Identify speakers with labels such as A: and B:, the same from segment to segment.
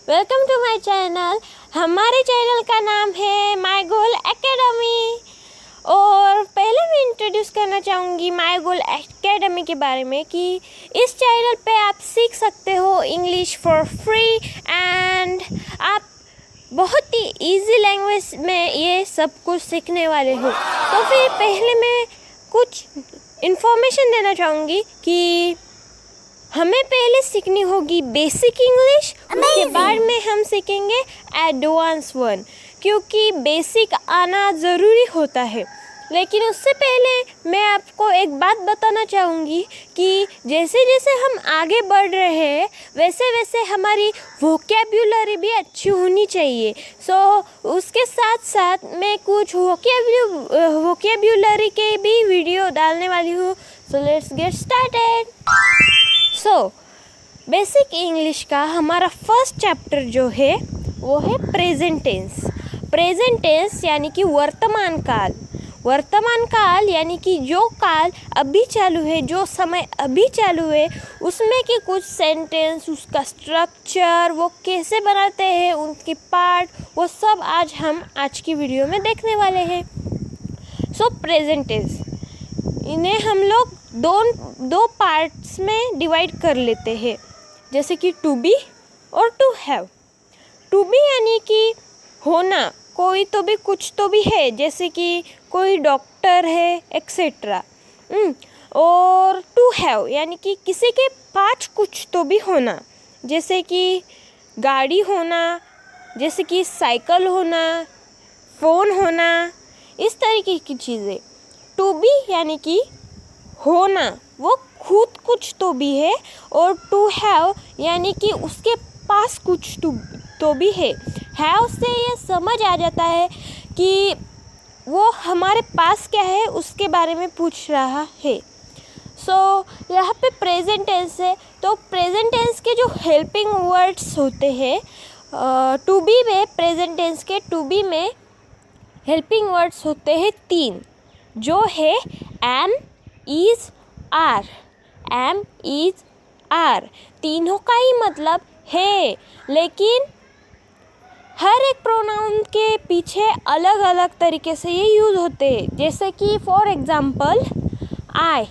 A: Welcome to my channel. हमारे channel का नाम है माय गोल एकेडमी। और पहले मैं इंट्रोड्यूस करना चाहूँगी माय गोल एकेडमी के बारे में कि इस चैनल पे आप सीख सकते हो इंग्लिश फॉर फ्री एंड आप बहुत ही इजी लैंग्वेज में ये सब कुछ सीखने वाले हो। तो फिर पहले मैं कुछ इन्फॉर्मेशन देना चाहूँगी कि हमें पहले सीखनी होगी बेसिक इंग्लिश, उसके बाद में हम सीखेंगे एडवांस वन, क्योंकि बेसिक आना ज़रूरी होता है। लेकिन उससे पहले मैं आपको एक बात बताना चाहूँगी कि जैसे जैसे हम आगे बढ़ रहे हैं वैसे वैसे हमारी वोकैब्युलरी भी अच्छी होनी चाहिए। उसके साथ साथ मैं कुछ वोकैब्युलरी के भी वीडियो डालने वाली हूँ। So let's get started. Basic English का हमारा फर्स्ट चैप्टर जो है वो है प्रेजेंट टेंस। प्रेजेंट टेंस यानी कि वर्तमान काल। वर्तमान काल यानी कि जो काल अभी चालू है, जो समय अभी चालू है, उसमें के कुछ सेंटेंस, उसका स्ट्रक्चर, वो कैसे बनाते हैं, उनके पार्ट, वो सब आज की वीडियो में देखने वाले हैं। प्रेजेंट टेंस इन्हें हम लोग दो पार्ट्स में डिवाइड कर लेते हैं, जैसे कि टू बी और टू हैव। टू बी यानी कि होना, कोई तो भी कुछ तो भी है, जैसे कि कोई डॉक्टर है एक्सेट्रा। और टू हैव यानी कि किसी के पास कुछ तो भी होना, जैसे कि गाड़ी होना, जैसे कि साइकिल होना, फ़ोन होना, इस तरीके की चीज़ें। टू बी यानी कि होना, वो खुद कुछ तो भी है। और टू हैव यानी कि उसके पास कुछ तो भी है। हैव से ये समझ आ जाता है कि वो हमारे पास क्या है उसके बारे में पूछ रहा है। यहाँ पे प्रेजेंट टेंस है, तो प्रेजेंट टेंस के जो हेल्पिंग वर्ड्स होते हैं टू बी में, प्रेजेंट टेंस के टू बी में हेल्पिंग वर्ड्स होते हैं 3, जो है am, is, are. Am, is, are, तीनों का ही मतलब है, लेकिन हर एक प्रोनाउन के पीछे अलग अलग तरीके से ये यूज़ होते हैं। जैसे कि फॉर एग्जांपल आई।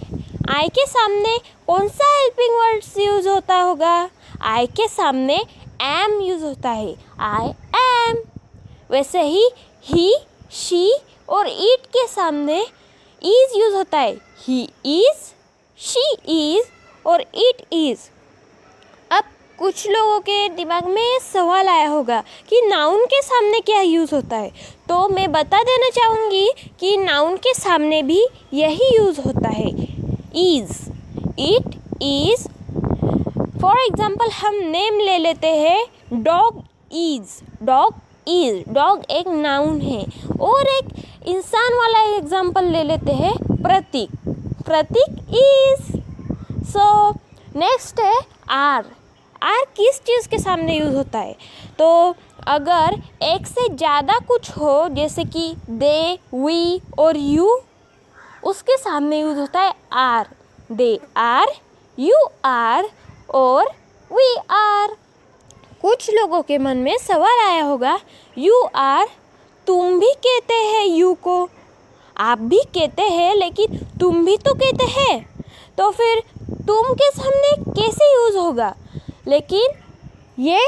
A: आई के सामने कौन सा हेल्पिंग वर्ड्स यूज़ होता होगा? आई के सामने एम यूज़ होता है, आई एम। वैसे ही, शी और इट के सामने इज यूज़ होता है, ही इज़, शी इज़ और इट इज़। अब कुछ लोगों के दिमाग में सवाल आया होगा कि नाउन के सामने क्या यूज़ होता है, तो मैं बता देना चाहूँगी कि नाउन के सामने भी यही यूज़ होता है, is, it is. For example हम नेम ले लेते हैं, dog is. Dog is, dog एक नाउन है। और एक इंसान वाला एग्जाम्पल ले लेते हैं, प्रतीक। प्रतीक इज़। नेक्स्ट है आर। आर किस चीज़ के सामने यूज़ होता है? तो अगर एक से ज़्यादा कुछ हो, जैसे कि दे, वी और यू, उसके सामने यूज़ होता है are. They are, you are और वी आर। कुछ लोगों के मन में सवाल आया होगा, यू आर, तुम भी कहते हैं यू को, आप भी कहते हैं, लेकिन तुम भी तो कहते हैं, तो फिर तुम के सामने कैसे यूज़ होगा? लेकिन ये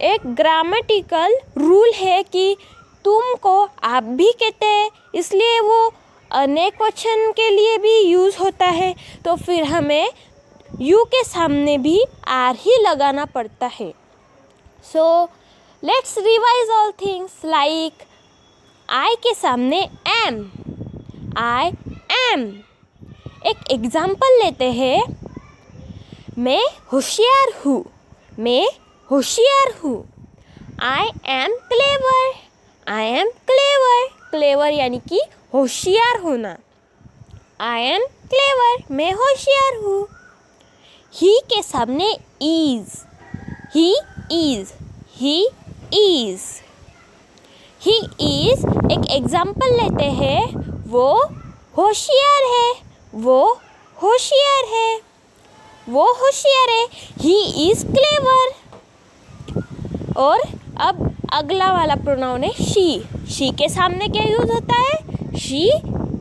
A: एक ग्रामेटिकल रूल है कि तुम को आप भी कहते हैं, इसलिए वो अनेक वचन के लिए भी यूज़ होता है। तो फिर हमें यू के सामने भी आर ही लगाना पड़ता है। Let's revise all things like I के सामने एम, आई एम। एक एग्जाम्पल लेते हैं, मैं होशियार हूँ, मैं होशियार हूँ। I am clever, I am clever. Clever यानी कि होशियार होना। आई एम क्लेवर, मैं होशियार हूँ। ही के सामने is, he is, he is. He is एक एग्जाम्पल लेते हैं, वो होशियार है, वो होशियार है, वो होशियार है। He is clever. और अब अगला वाला प्रोनाउन है शी। शी के सामने क्या यूज़ होता है? शी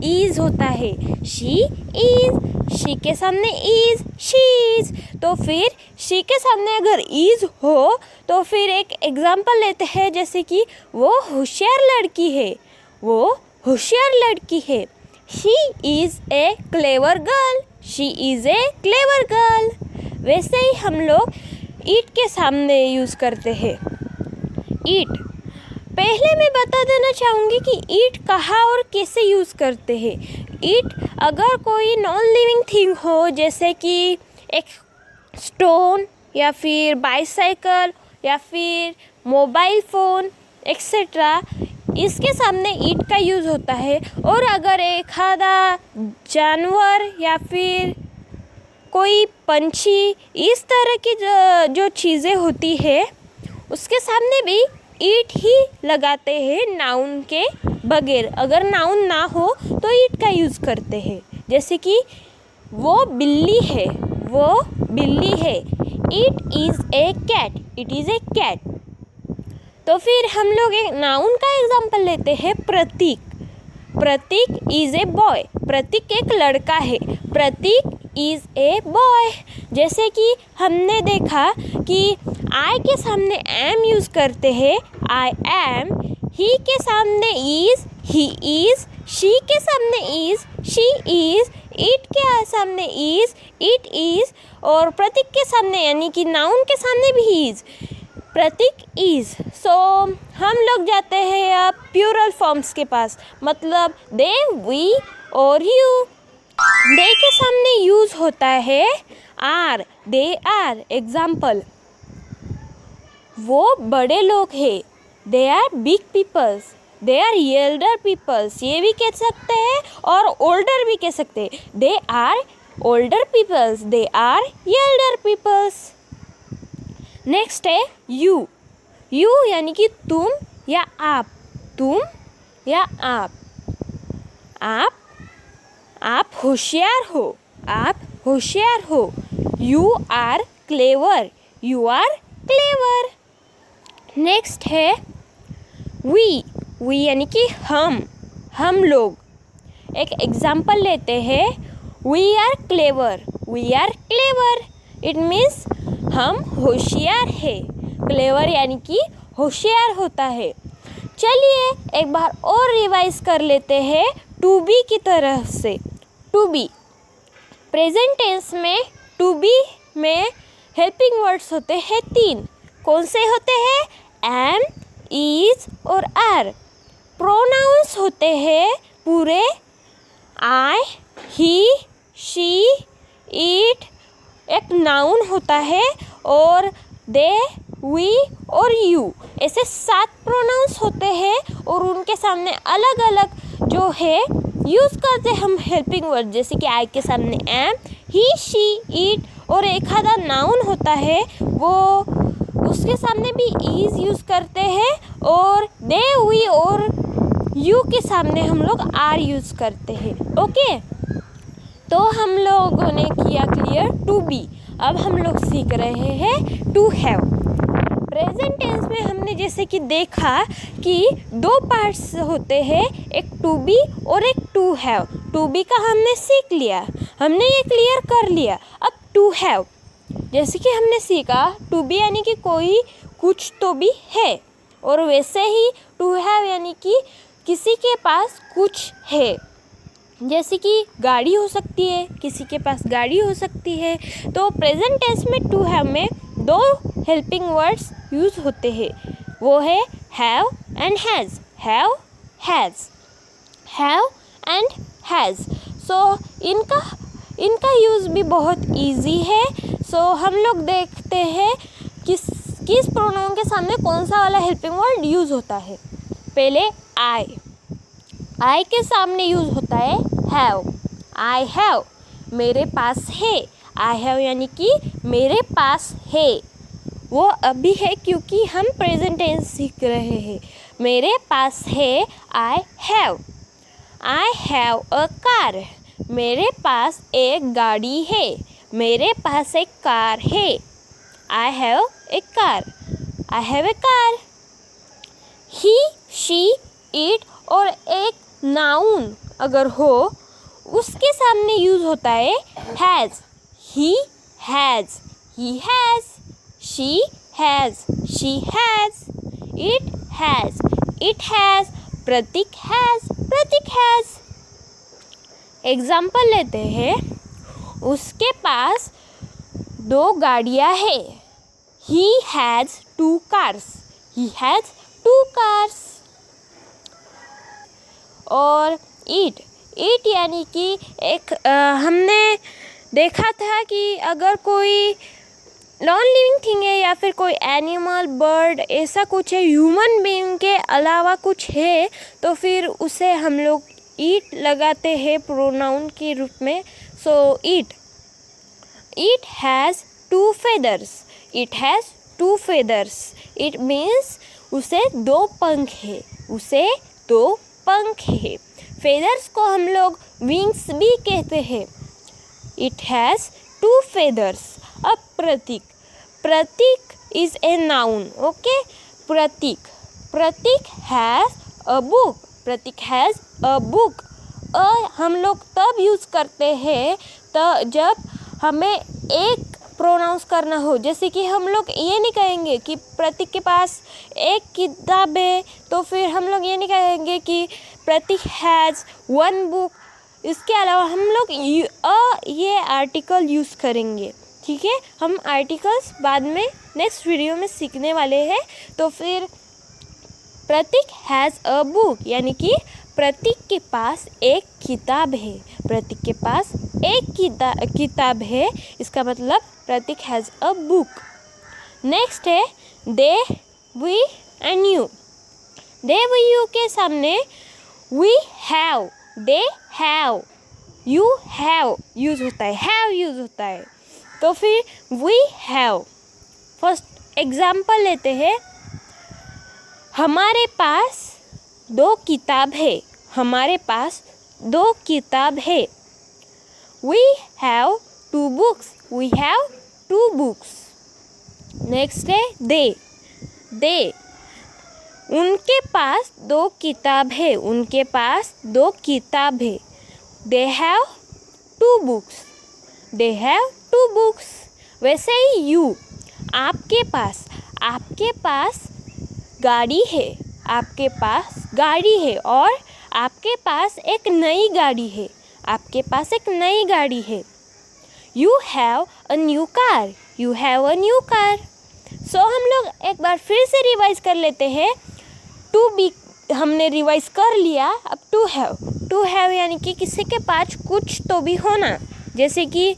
A: इज़ होता है। She is. शी के सामने इज़, शी इज़। तो फिर शी के सामने अगर इज़ हो तो फिर एक एग्जाम्पल लेते हैं, जैसे कि वो होशियार लड़की है। वो होशियार लड़की है। She is a clever girl. She is a clever girl. वैसे ही हम लोग ईट के सामने यूज़ करते हैं। ईट। पहले मैं बता देना चाहूँगी कि ईट कहाँ और कैसे यूज़ करते हैं। ईट अगर कोई नॉन लिविंग थिंग हो, जैसे कि एक स्टोन या फिर बाइसाइकिल या फिर मोबाइल फ़ोन एक्सेट्रा, इसके सामने ईट का यूज़ होता है। और अगर एक आधा जानवर या फिर कोई पंछी, इस तरह की जो चीज़ें होती है, उसके सामने भी ईट ही लगाते हैं नाउन के बगैर। अगर नाउन ना हो तो ईट का यूज़ करते हैं। जैसे कि वो बिल्ली है। वो बिल्ली है। It is a cat. It is a cat. तो फिर हम लोग एक नाउन का एग्जाम्पल लेते हैं, प्रतीक। प्रतीक इज़ ए बॉय। प्रतीक एक लड़का है। प्रतीक इज़ ए बॉय। जैसे कि हमने देखा कि आई के सामने एम यूज़ करते हैं, आई एम। ही के सामने इज़, ही इज़। शी के सामने इज़, शी इज़। इट के सामने इज़, इट इज़। और प्रतीक के सामने यानी कि नाउन के सामने भी इज़, प्रतीक इज़। सो हम लोग जाते हैं अब प्लूरल फॉर्म्स के पास, मतलब दे, वी और यू। दे के सामने यूज़ होता है आर। They are. एग्जाम्पल, वो बड़े लोग हैं। They are big peoples. They are elder peoples. ये भी कह सकते हैं और ओल्डर भी कह सकते हैं। They are older peoples. They are elder peoples. Next है यू। यू यानी कि तुम या आप। तुम या आप। आप होशियार हो। आप होशियार हो। You are clever. You are clever. Next है वी। वी यानी कि हम लोग। एक एग्जाम्पल लेते हैं, we are clever. We are clever. It means हम होशियार है। क्लेवर यानी कि होशियार होता है। चलिए एक बार और रिवाइज कर लेते हैं टू बी की तरफ से। टू बी प्रेजेंट टेंस में, टू बी में हेल्पिंग वर्ड्स होते हैं 3। कौन से होते हैं? एम, इज और आर। प्रोनाउंस होते हैं पूरे आई, ही, शी, इट। एक नाउन होता है और दे, वी और यू। ऐसे 7 प्रोनाउंस होते हैं और उनके सामने अलग अलग जो है यूज़ करते हम हेल्पिंग वर्ड। जैसे कि आई के सामने एम, ही, शी, इट और एक आधा नाउन होता है, वो उसके सामने भी इज यूज़ करते हैं। और दे, वी और यू के सामने हम लोग आर यूज़ करते हैं। ओके, तो हम लोगों ने किया क्लियर टू बी। अब हम लोग सीख रहे हैं टू हैव। प्रेजेंट टेंस में हमने जैसे कि देखा कि 2 पार्ट्स होते हैं, एक टू बी और एक टू हैव। टू बी का हमने सीख लिया, हमने ये क्लियर कर लिया। अब टू हैव, जैसे कि हमने सीखा टू बी यानी कि कोई कुछ तो भी है, और वैसे ही टू हैव यानी कि किसी के पास कुछ है। जैसे कि गाड़ी हो सकती है, किसी के पास गाड़ी हो सकती है। तो प्रेजेंट टेंस में टू हैव में 2 हेल्पिंग वर्ड्स यूज़ होते हैं, वो है have and has. Have, has. Have and has. So इनका यूज़ भी बहुत इजी है। सो हम लोग देखते हैं किस प्रोनाउन के सामने कौन सा वाला हेल्पिंग वर्ड यूज़ होता है। पहले आई के सामने यूज़ होता है हैव। आई हैव, मेरे पास है। आई हैव यानी कि मेरे पास है, वो अभी है क्योंकि हम प्रेजेंट टेंस सीख रहे हैं। मेरे पास है, I have. I have a car, मेरे पास एक गाड़ी है। मेरे पास एक कार है। I have a car. I have a car. He, she, it और एक नाउन अगर हो उसके सामने यूज़ होता है has. He has, he has, she has, she has, it has, it has, Prateek has, Prateek has। Example लेते हैं, उसके पास 2 गाड़ियाँ है। He has 2 cars, he has 2 cars। और it यानी कि एक हमने देखा था कि अगर कोई नॉन लिविंग थिंग है या फिर कोई एनिमल, बर्ड ऐसा कुछ है, ह्यूमन बीइंग के अलावा कुछ है, तो फिर उसे हम लोग ईट लगाते हैं प्रोनाउन के रूप में। So it has 2 feathers, it has 2 feathers, it means उसे 2 पंख है, उसे 2 पंख है। फेदर्स को हम लोग विंग्स भी कहते हैं। It has 2 feathers। अब Prateek is a noun, okay. Prateek has a book, Prateek has a book. हम लोग तब यूज़ करते हैं जब हमें एक प्रोनाउंस करना हो, जैसे कि हम लोग ये नहीं कहेंगे कि प्रतीक के पास एक किताब है, तो फिर हम लोग ये नहीं कहेंगे कि प्रतीक हैज़ 1 बुक। इसके अलावा हम लोग ये आर्टिकल यूज़ करेंगे, ठीक है। हम आर्टिकल्स बाद में नेक्स्ट वीडियो में सीखने वाले हैं। तो फिर प्रतीक हैज़ अ बुक यानी कि प्रतीक के पास एक किताब है, प्रतीक के पास एक किताब है, इसका मतलब Prateek has a book. Next है they, we and you. They, we, you के सामने we have, they have, you have use होता है, हैव यूज़ होता है। तो फिर वी हैव। फर्स्ट एग्जाम्पल लेते हैं, हमारे पास 2 किताब है, हमारे पास 2 किताब है। We have 2 books, we have 2 books। Next है दे, उनके पास 2 किताब है, उनके पास 2 किताब है। They have 2 books, they have 2 books। वैसे ही यू, आपके पास गाड़ी है, आपके पास गाड़ी है और आपके पास एक नई गाड़ी है, आपके पास एक नई गाड़ी है। You have a new car, you have a new car. So हम लोग एक बार फिर से रिवाइज कर लेते हैं। टू बी हमने रिवाइज कर लिया, अब टू हैव यानी कि किसी के पास कुछ तो भी होना, जैसे कि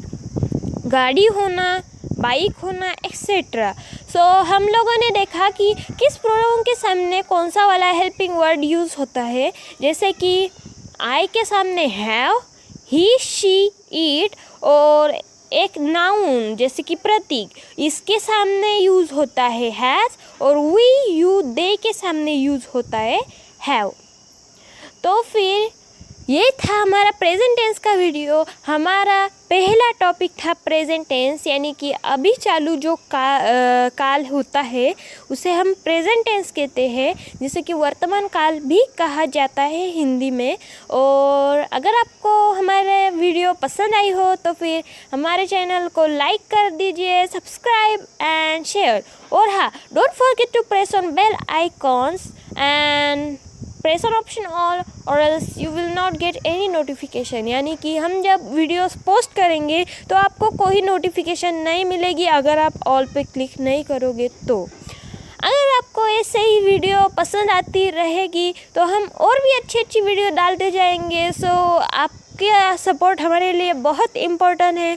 A: गाड़ी होना, बाइक होना, एक्सेट्रा। सो हम लोगों ने देखा कि किस प्रोनाउन के सामने कौन सा वाला हेल्पिंग वर्ड यूज़ होता है, जैसे कि आई के सामने हैव, ही, शी, इट और एक नाउन जैसे कि प्रतीक, इसके सामने यूज़ होता है हैज़ और वी, यू, दे के सामने यूज़ होता है हैव। तो फिर ये था हमारा प्रेजेंट टेंस का वीडियो। हमारा पहला टॉपिक था प्रेजेंट टेंस, यानी कि अभी चालू जो काल होता है उसे हम प्रेजेंट टेंस कहते हैं, जिसे कि वर्तमान काल भी कहा जाता है हिंदी में। और अगर आपको हमारे वीडियो पसंद आई हो तो फिर हमारे चैनल को लाइक कर दीजिए, सब्सक्राइब एंड शेयर। और हाँ, don't forget to press on bell icons and press on option all or else you will not get any notification. यानी कि हम जब वीडियोस पोस्ट करेंगे तो आपको कोई नोटिफिकेशन नहीं मिलेगी अगर आप ऑल पे क्लिक नहीं करोगे। तो अगर आपको ऐसे ही वीडियो पसंद आती रहेगी तो हम और भी अच्छी वीडियो डालते जाएंगे। सो आपका सपोर्ट हमारे लिए बहुत इम्पोर्टेंट है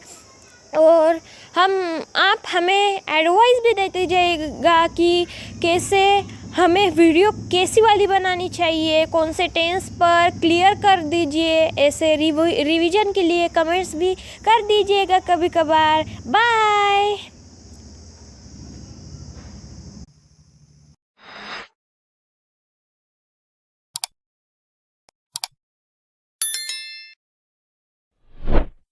A: और आप हमें एडवाइस भी देते जाइएगा कि कैसे हमें वीडियो कैसी वाली बनानी चाहिए, कौन से टेंस पर क्लियर कर दीजिए, ऐसे रिवीजन के लिए कमेंट्स भी कर दीजिएगा कभी कभार। बाय।